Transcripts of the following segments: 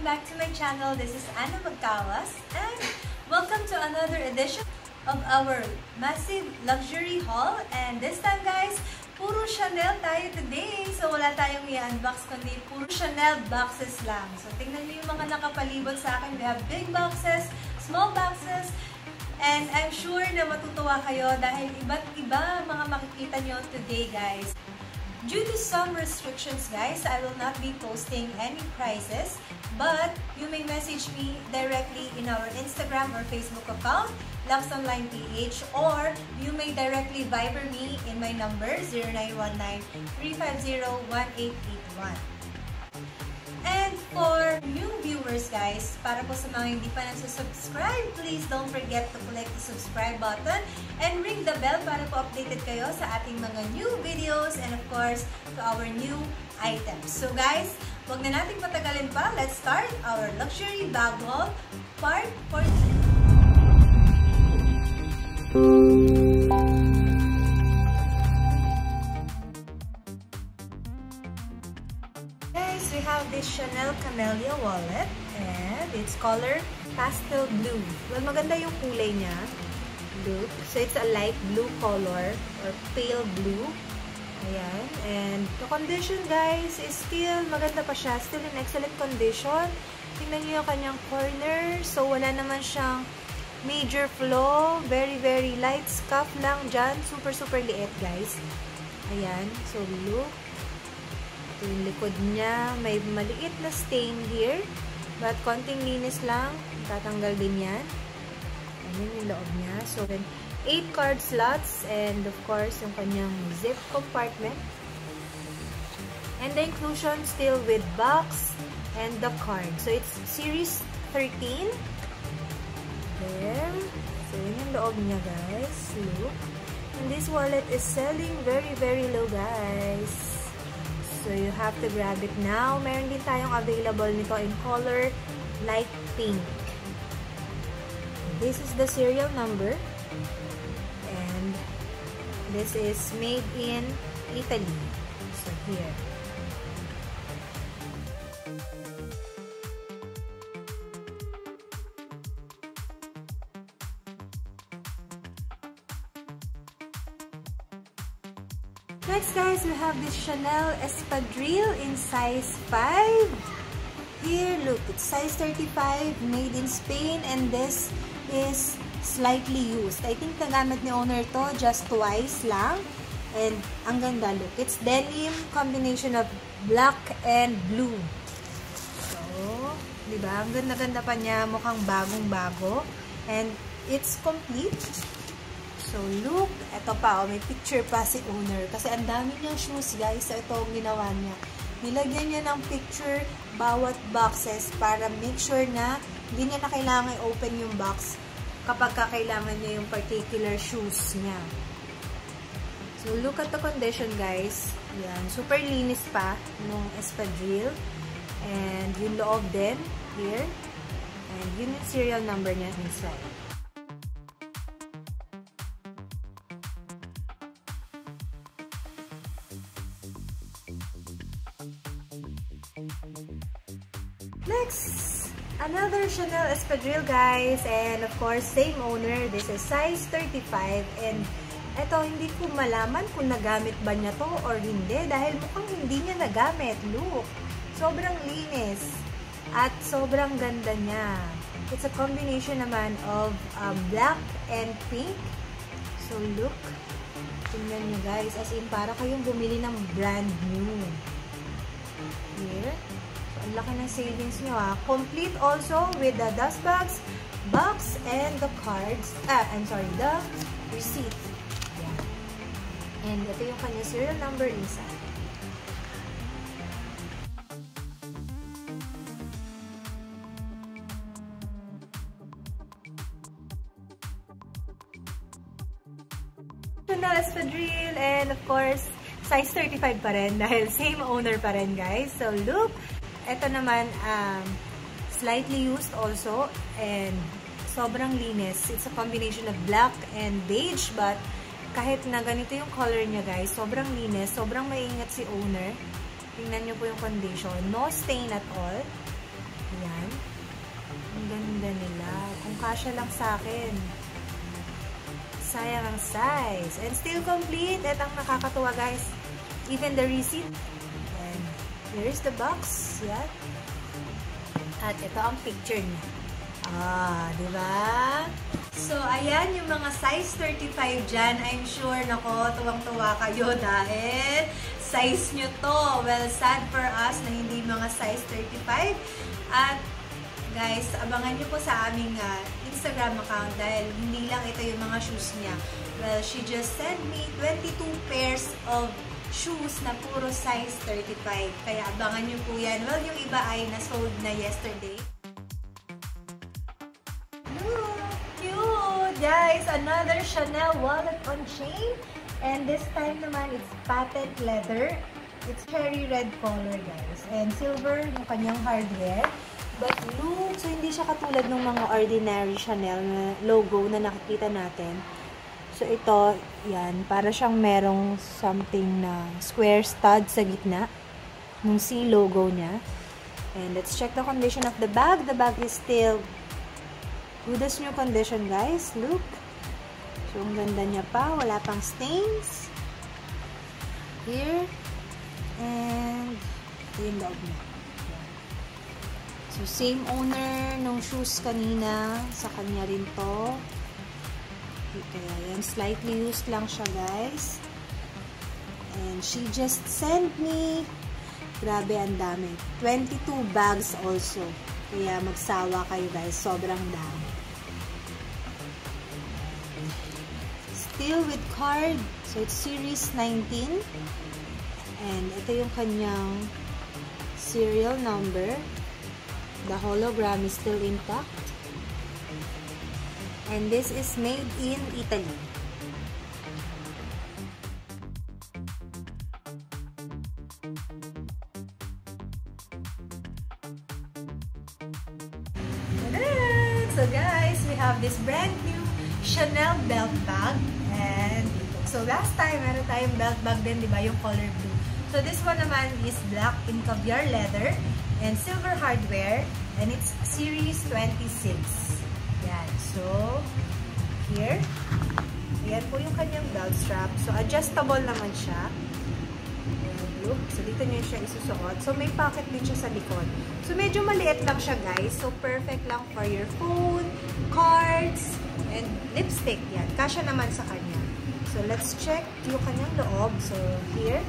welcome back to my channel. This is Anna Magkawas and welcome to another edition of our massive luxury haul. And this time guys, puro Chanel tayo today. So wala tayong i-unbox kundi puro Chanel boxes lang. So tingnan niyo yung mga nakapalibot sa akin. We have big boxes, small boxes, and I'm sure na matutuwa kayo dahil iba't iba mga makikita nyo today guys. Due to some restrictions guys, I will not be posting any prices, but you may message me directly in our Instagram or Facebook account, LuxOnlinePH, or you may directly Viber me in my number 0919-350-1881. And for new viewers guys, para po sa mga hindi pa nagsusubscribe, please don't forget to click the subscribe button and ring the bell para po updated kayo sa ating mga new videos and of course to our new items. So guys, wag na natin patagalin pa. Let's start our luxury bag haul part 14. We have this Chanel Camellia wallet and it's color pastel blue. Well, maganda yung kulay niya. Blue. So, it's a light blue color or pale blue. Ayan. And the condition, guys, is still maganda pa siya. Still in excellent condition. Tingnan niyo yung kanyang corner. So, wala naman siyang major flaw. Very, very light scuff lang dyan. Super, super liit, guys. Ayan. So, look. Yung likod niya, may maliit na stain here. But konting linis lang. Tatanggal din yan. Ayan yung loob niya. So, 8 card slots. And of course, yung kanyang zip compartment. And the inclusion still with box and the card. So, it's series 13. There. So, yun yung loob niya, guys. Look. And this wallet is selling very, very low, guys. So, you have to grab it now. Meron din tayong available nito in color light pink. This is the serial number. And this is made in Italy. So, here. Next guys, we have this Chanel Espadrille in size 5. Here, look, it's size 35, made in Spain, and this is slightly used. I think nagamit ni owner to just twice lang. And ang ganda, look. It's denim combination of black and blue. So, diba? Ang ganda-ganda pa niya. Mukhang bagong-bago. And it's complete. So, look, eto pa, may picture pa si owner. Kasi ang dami niyang shoes, guys. So, ito ang ginawa niya. Nilagyan niya ng picture bawat boxes para make sure na hindi niya na kailangan i-open yung box kapag kakailangan niya yung particular shoes niya. So, look at the condition, guys. Yan, super linis pa nung Espadrille. And yung loob din, here. And yun yung serial number niya inside. Next, another Chanel Espadrille guys, and of course same owner. This is size 35 and eto hindi ko malaman kung nagamit ba niya to or hindi dahil mukhang hindi niya nagamit. Look, sobrang linis at sobrang ganda niya. It's a combination naman of black and pink. So look, tingnan niyo guys, as in para kayong bumili ng brand new. Here. Ang laki ng savings nyo ha. Complete also with the dust bags, box, and the cards. I'm sorry, the receipt. Yeah. And ito yung kanya serial number inside. Chanel Espadrille, and of course, size 35 pa rin dahil same owner pa rin guys. So look, ito naman, slightly used also, and sobrang linis. It's a combination of black and beige, but kahit na ganito yung color niya guys, sobrang linis, sobrang maingat si owner. Tingnan nyo po yung condition. No stain at all. Ayan. Ang ganda nila. Kung kasya lang sa akin. Sayang ang size. And still complete. At ang nakakatuwa guys, even the receipt. And here is the box. Yan. At ito ang picture niya. Diba? So, ayan yung mga size 35 dyan. I'm sure, nako, tuwang-tuwa kayo dahil size nyo to. Well, sad for us na hindi mga size 35. At, guys, abangan nyo po sa aming Instagram account dahil hindi lang ito yung mga shoes niya. Well, she just sent me 22 pairs of shoes na puro size 35. Kaya abangan nyo po yan. Well, yung iba ay na-sold na yesterday. Guys, another Chanel wallet on chain. And this time naman, it's patent leather. It's cherry red color, guys. And silver yung kanyang hardware. But look, so hindi siya katulad ng mga ordinary Chanel na logo na nakikita natin. So ito, yan, para siyang merong something na square stud sa gitna. Nung C logo niya. And let's check the condition of the bag. The bag is still good as new condition, guys. Look. So, ang ganda niya pa. Wala pang stains. Here. And ito yung loob niya. So, same owner nung shoes kanina. Sa kanya rin to. Kaya yan. Slightly used lang siya, guys. And she just sent me, grabe, ang dami. 22 bags also. Kaya magsawa kayo, guys. Sobrang dami. Still with card. So, it's series 19. And ito yung kanyang serial number. The hologram is still intact. And this is made in Italy. So guys, we have this brand new Chanel belt bag. And so last time, meron tayong belt bag din, di ba? Yung color blue. So this one naman is black in caviar leather and silver hardware. And it's series 26. Yan. So, here. Ayan po yung kanyang belt strap. So, adjustable naman siya. Look. So, dito nyo siya isusuot. So, may pocket din siya sa likod. So, medyo maliit lang siya, guys. So, perfect lang for your phone, cards, and lipstick. Yan. Kasya naman sa kanya. So, let's check yung kanyang loob. So, here.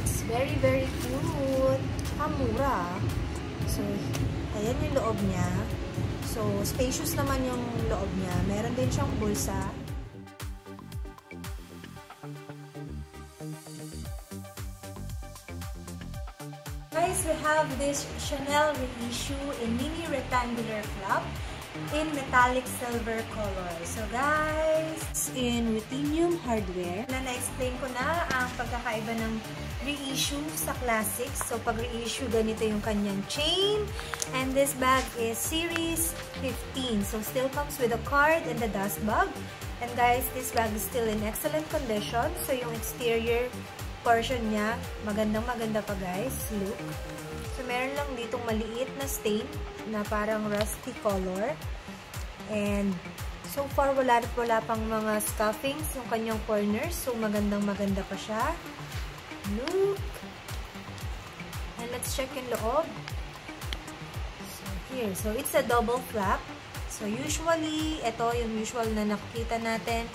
It's very, very cute. Tsaka mura. So, ayan yung loob niya. So, spacious naman yung loob niya. Meron din siyang bulsa. Guys, we have this Chanel reissue in mini rectangular flap in metallic silver color. So guys, in ruthenium hardware. Na-explain ko na ang pagkakaiba ng reissue sa classics. So pag reissue, ganito yung kanyang chain. And this bag is series 15. So still comes with a card and the dust bag. And guys, this bag is still in excellent condition. So yung exterior portion niya, magandang-maganda pa guys. Look. So, meron lang ditong maliit na stain na parang rusty color. And, so far, wala pang mga scuffings yung kanyang corners. So, magandang-maganda pa siya. Look. And let's check yung loob. So, here. So, it's a double flap. So, usually, ito yung usual na nakikita natin.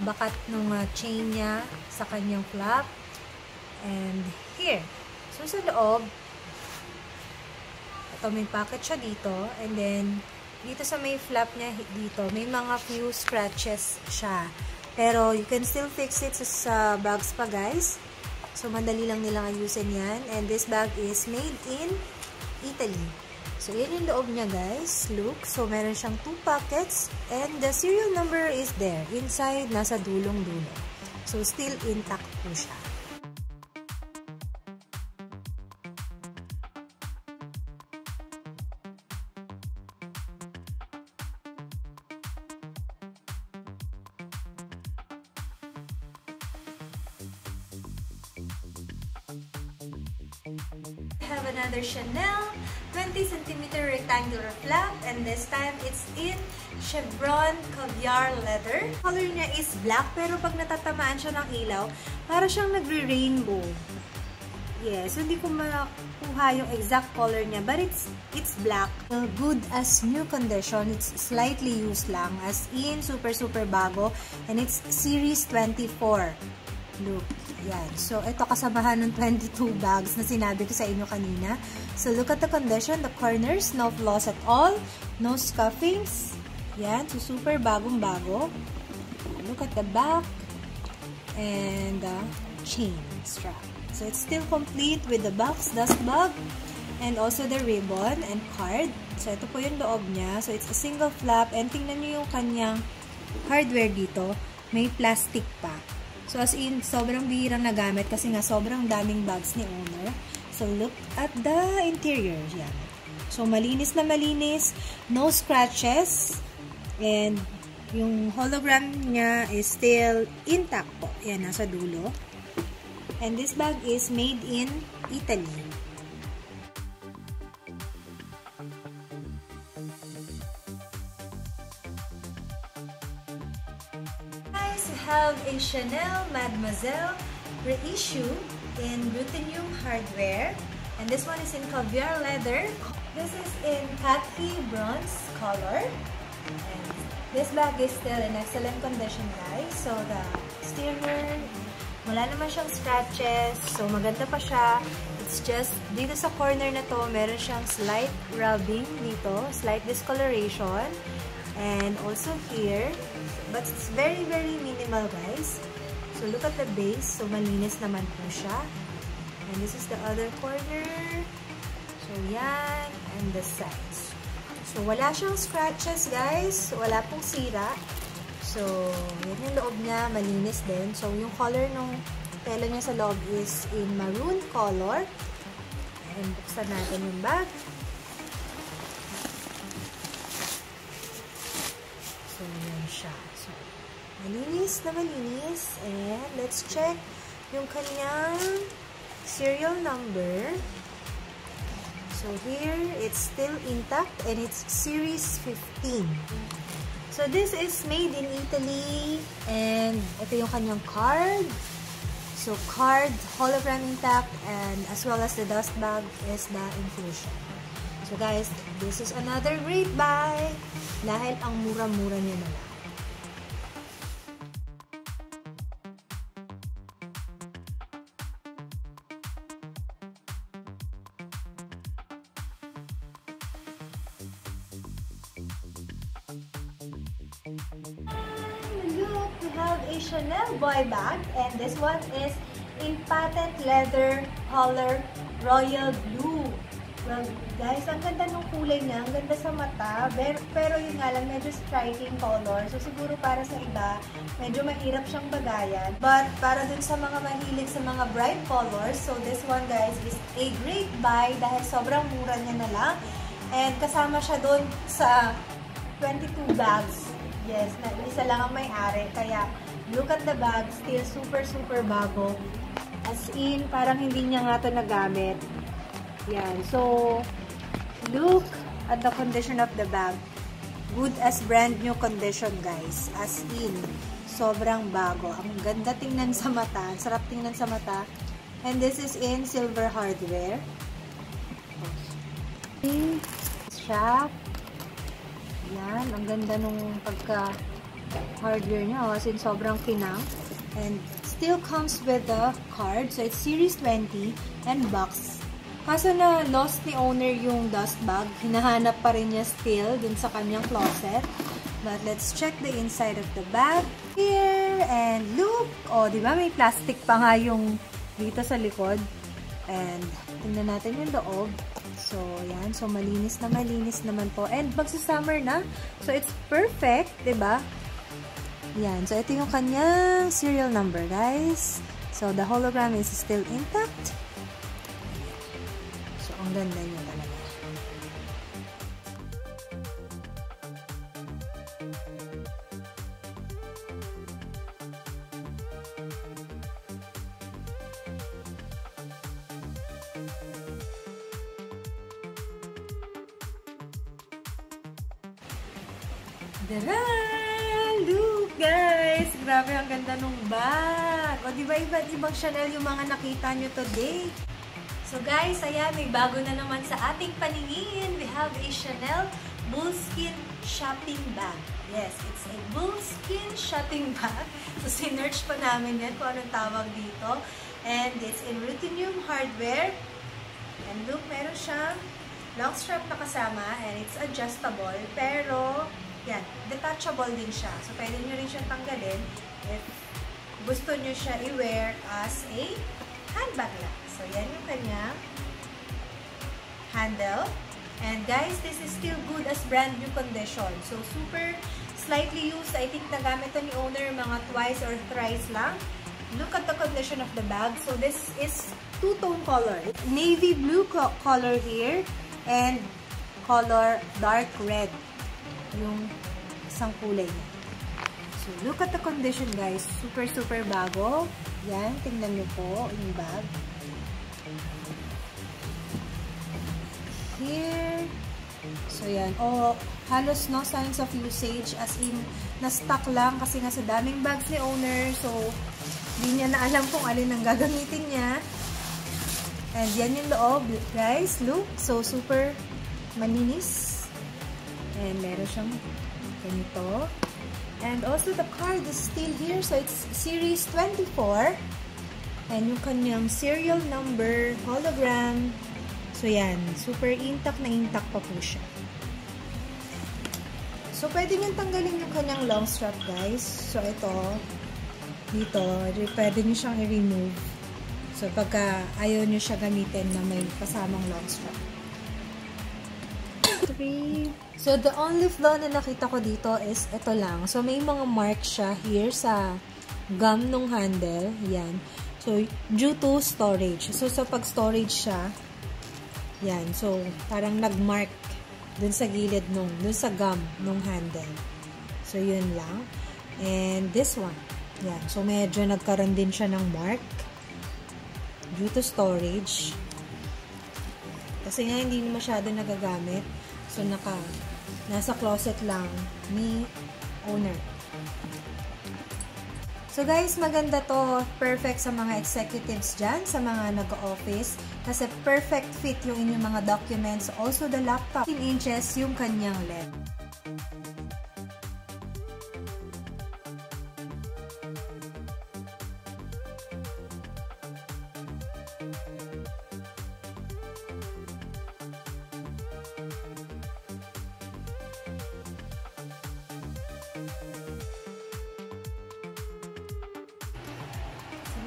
Bakat nung chain niya sa kanyang flap. And, here. So, sa loob, ito, may pocket siya dito. And then, dito sa may flap niya, dito, may mga few scratches siya. Pero, you can still fix it sa bags pa, guys. So, madali lang nilang ayusin yan. And this bag is made in Italy. So, yan yung loob niya, guys. Look. So, meron siyang 2 pockets. And the serial number is there. Inside, nasa dulong-dulo. So, still intact po siya. Have another Chanel 20cm rectangular flap, and this time it's in chevron caviar leather. Color niya is black, pero pag natatamaan siya ng ilaw, para siyang nagre-rainbow. Yes, hindi ko makuha yung exact color niya, but it's black. Good as new condition. It's slightly used lang, as in super bago, and it's series 24. Look, yan. So, ito kasamahan ng 22 bags na sinabi ko sa inyo kanina. So, look at the condition. The corners, no flaws at all. No scuffings. Yan. So, super bagong-bago. Look at the back. And the chain strap. So, it's still complete with the box, dust bag, and also the ribbon and card. So, ito po yung loob niya. So, it's a single flap. And tingnan nyo yung kanyang hardware dito. May plastic pa. So, as in, sobrang bihirang nagamit kasi nga sobrang daming bags ni owner. So, look at the interior. Yan. So, malinis na malinis. No scratches. And, yung hologram niya is still intact po. Yan, nasa dulo. And this bag is made in Italy. Guys, we have a Chanel Mademoiselle reissue in ruthenium hardware. And this one is in caviar leather. This is in khaki bronze color. And this bag is still in excellent condition, guys. So the exterior, wala naman siyang scratches. So, maganda pa siya. It's just, dito sa corner na to, meron siyang slight rubbing dito. Slight discoloration. And also here. But it's very minimal, guys. So, look at the base. So, malinis naman po siya. And this is the other corner. So, yan. And the sides. So, wala siyang scratches, guys. Wala pong sira. So, yan yung loob niya, malinis din. So, yung color ng tela niya sa loob is in maroon color. And buksan natin yung bag. So, yan siya. So, malinis na malinis. And let's check yung kanyang serial number. So, here, it's still intact and it's series 15. So, this is made in Italy, and ito yung kanyang card. So, card, hologram intact, and as well as the dust bag is the inclusion. So, guys, this is another great buy dahil ang mura-mura niya na lang. Look, we have a Chanel boy bag, and this one is in patent leather color royal blue. Well, guys, ang ganda ng kulay niya, ang ganda sa mata, pero yun nga lang, medyo striking color. So, siguro para sa iba, medyo mahirap siyang bagayan. But, para dun sa mga mahilig sa mga bright colors, so this one, guys, is a great buy dahil sobrang mura niya na lang. And kasama siya dun sa 22 bags. Yes, na isa lang ang may-ari. Kaya, look at the bag, still super bago. As in, parang hindi niya nga ito nagamit. Yan. So, look at the condition of the bag. Good as brand new condition, guys. As in, sobrang bago. Ang ganda tingnan sa mata. Ang sarap tingnan sa mata. And this is in silver hardware. Strap. Yan. Ang ganda nung pagka-hardware niya. As in, sobrang kinang. And still comes with the card. So, it's series 20 and box. Kaso na lost ni owner yung dust bag, hinahanap pa rin niya still dun sa kanyang closet. But let's check the inside of the bag. Here, and look! O, di ba may plastic pa nga yung dito sa likod. And tingnan natin yung loob. So, yan. So, malinis naman po. And magsa-summer na. So, it's perfect, di ba? Yan. So, ito yung kanyang serial number, guys. So, the hologram is still intact. Ang ganda niya talaga. Tara! Look, guys! Grabe, ang ganda nung bag. O, diba iba't ibang Chanel yung mga nakita nyo today? So, guys, ayan, may bago na naman sa ating paningin. We have a Chanel Moleskine shopping bag. Yes, it's a Moleskine shopping bag. So, sinerch pa namin yan kung anong tawag dito. And it's in ruthenium hardware. And look, meron siyang long strap na kasama. And it's adjustable. Pero, yan, detachable din siya. So, pwede nyo rin siyang tanggalin if gusto nyo siya i-wear as a handbag lang. So, yan yung kanyang handle. And guys, this is still good as brand new condition. So, super slightly used. I think nagamit to ni owner mga twice or thrice lang. Look at the condition of the bag. So, this is two-tone color. Navy blue color here and color dark red. Yung isang kulay niya. So, look at the condition, guys. Super, super bago. Yan, tingnan nyo po yung bag. Here. So, yan. Oh, halos no signs of usage as in na-stuck lang kasi nga sa daming bags ni owner. So, hindi niya na alam kung alin ang gagamitin niya. And yan yung loob, guys. Look. So, super malinis. And meron siyang ganito. And also, the card is still here. So, it's series 24. And yung kanyang serial number, hologram. So, yan. Super intact na intact pa po siya. So, pwede nyo tanggalin yung kanyang long strap, guys. So, ito. Dito. Pwede nyo siyang i-remove. So, pagka ayaw nyo siya gamitin na may kasamang long strap. So, the only flaw na nakita ko dito is ito lang. So, may mga mark siya here sa gum ng handle. Yan. So, due to storage. So, sa pag-storage siya, yan. So, parang nag-mark dun sa gilid dun sa gum ng handle. So, yun lang. And this one. Yan. So, medyo nagkaroon din siya ng mark due to storage. Kasi nga, hindi masyado nagagamit. So, nasa closet lang ni owner. So, guys, maganda to. Perfect sa mga executives dyan, sa mga nag-office. Kasi perfect fit yung inyong mga documents. Also, the laptop. 15 inches yung kanyang length.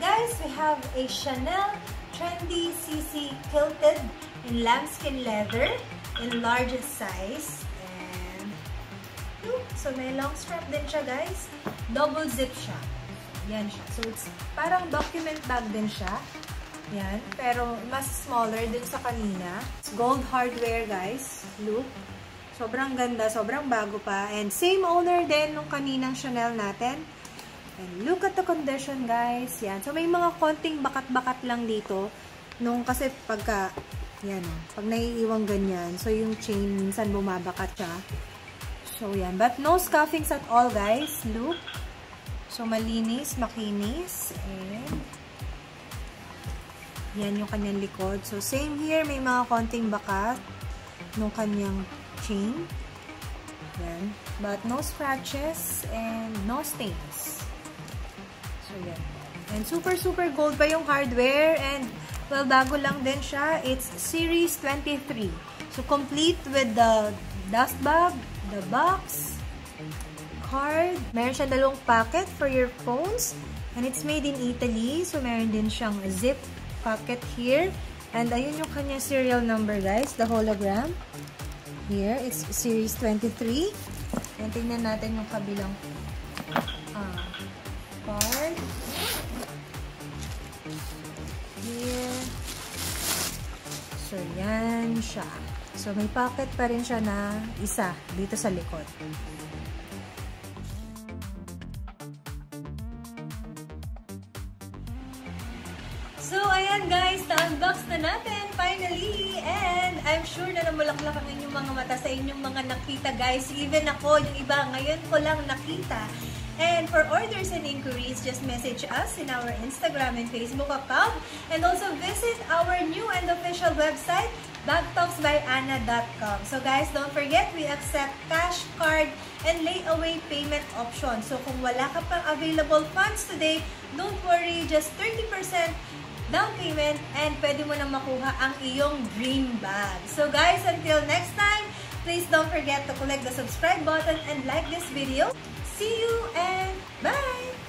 Guys, we have a Chanel Trendy CC Kilted in lambskin leather in largest size. And so may long strap din siya, guys. Double zip siya. Yan siya. So it's parang document bag din siya. Yan. Pero mas smaller din sa kanina. It's gold hardware, guys. Look. Sobrang ganda. Sobrang bago pa. And same owner din nung kaninang Chanel natin. And look at the condition, guys. Yan. So, may mga konting bakat-bakat lang dito. Kasi pagka, yan o, pag naiiwang ganyan. So, yung chain, minsan bumabakat siya. So, yan. But no scuffings at all, guys. Look. So, malinis, makinis. And, yan yung kanyang likod. So, same here. May mga konting bakat nung kanyang chain. Yan. But no scratches and no stains. So, yan. And super, super gold pa yung hardware. And, well, bago lang din siya. It's series 23. So, complete with the dust bag, the box, card. Meron siya dalawang pocket for your phones. And it's made in Italy. So, meron din siyang zip pocket here. And, ayun yung kanya serial number, guys. The hologram. Here, it's series 23. And, tingnan natin yung kabilang card. Here. So, yan siya. So, may pocket pa rin siya na isa dito sa likod. So, ayan. ayan guys, na-unbox na natin finally. And I'm sure na namulaklak ang inyong mga mata sa inyong mga nakita guys. Even ako, yung iba, ngayon ko lang nakita. And for orders and inquiries, just message us in our Instagram and Facebook account. And also visit our new and official website, bagtalksbyana.com. So guys, don't forget, we accept cash, card, and layaway payment option. So kung wala ka pang available funds today, don't worry, just 30% down payment and pwede mo na makuha ang iyong dream bag. So guys, until next time, please don't forget to click the subscribe button and like this video. See you and bye!